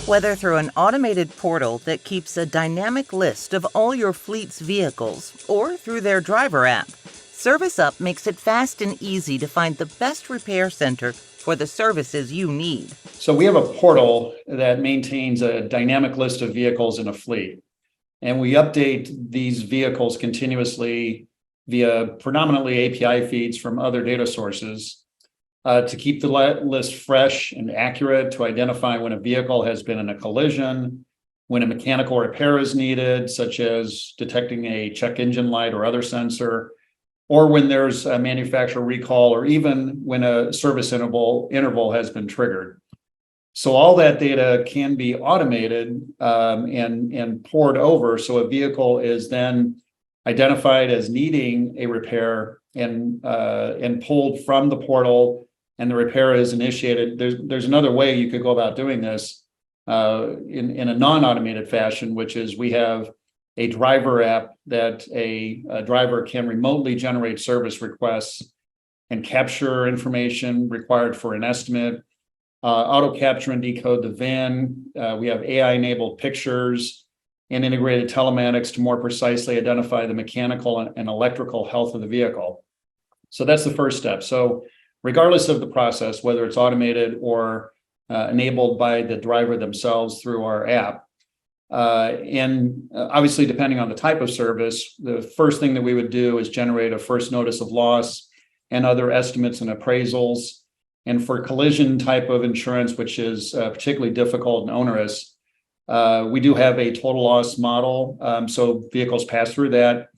Whether through an automated portal that keeps a dynamic list of all your fleet's vehicles or through their driver app, ServiceUp makes it fast and easy to find the best repair center for the services you need. So we have a portal that maintains a dynamic list of vehicles in a fleet, and we update these vehicles continuously via predominantly API feeds from other data sources to keep the list fresh and accurate, to identify when a vehicle has been in a collision, when a mechanical repair is needed, such as detecting a check engine light or other sensor, or when there's a manufacturer recall, or even when a service interval has been triggered. So all that data can be automated and poured over. So a vehicle is then identified as needing a repair and pulled from the portal, and the repair is initiated. There's another way you could go about doing this in a non-automated fashion, which is we have a driver app that a driver can remotely generate service requests and capture information required for an estimate, auto capture and decode the VIN. We have AI-enabled pictures and integrated telematics to more precisely identify the mechanical and electrical health of the vehicle. So that's the first step. So regardless of the process, whether it's automated or enabled by the driver themselves through our app, and obviously depending on the type of service, the first thing that we would do is generate a first notice of loss and other estimates and appraisals. And for collision type of insurance, which is particularly difficult and onerous, we do have a total loss model. So vehicles pass through that.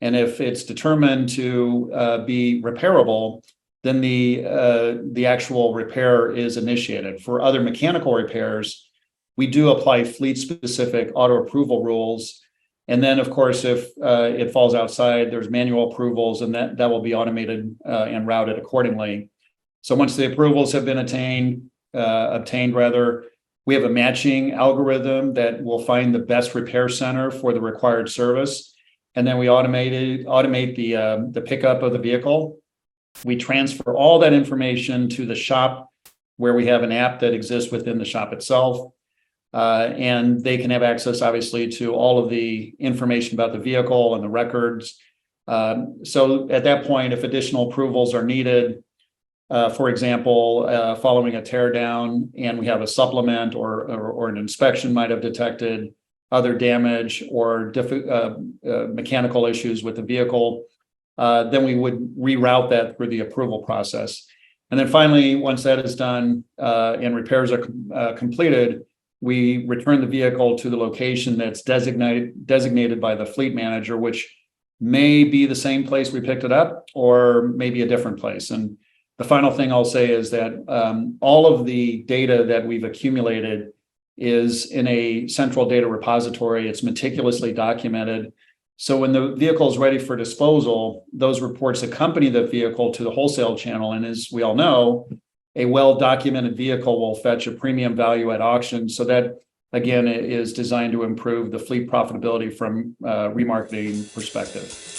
And if it's determined to be repairable, then the actual repair is initiated. For other mechanical repairs, we do apply fleet-specific auto approval rules. And then, of course, if it falls outside, there's manual approvals, and that will be automated and routed accordingly. So once the approvals have been obtained, we have a matching algorithm that will find the best repair center for the required service. And then we automate the pickup of the vehicle. We transfer all that information to the shop, where we have an app that exists within the shop itself. And they can have access, obviously, to all of the information about the vehicle and the records. So at that point, if additional approvals are needed, for example, following a teardown, and we have a supplement or an inspection might have detected other damage or mechanical issues with the vehicle, then we would reroute that through the approval process. And then finally, once that is done and repairs are completed, we return the vehicle to the location that's designated by the fleet manager, which may be the same place we picked it up or maybe a different place. And the final thing I'll say is that all of the data that we've accumulated is in a central data repository. It's meticulously documented. So when the vehicle is ready for disposal, those reports accompany the vehicle to the wholesale channel. And as we all know, a well-documented vehicle will fetch a premium value at auction. So that, again, is designed to improve the fleet profitability from a remarketing perspective.